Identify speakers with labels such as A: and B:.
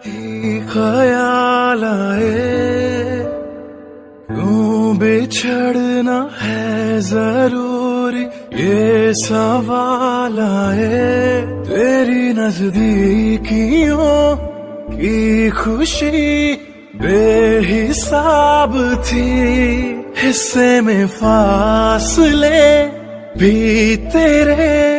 A: ही ख्याल आए, क्यों बिछड़ना है जरूरी ये सवाल आए। तेरी नजदीकियों की खुशी बेहिसाब थी, हिस्से में फासले भी तेरे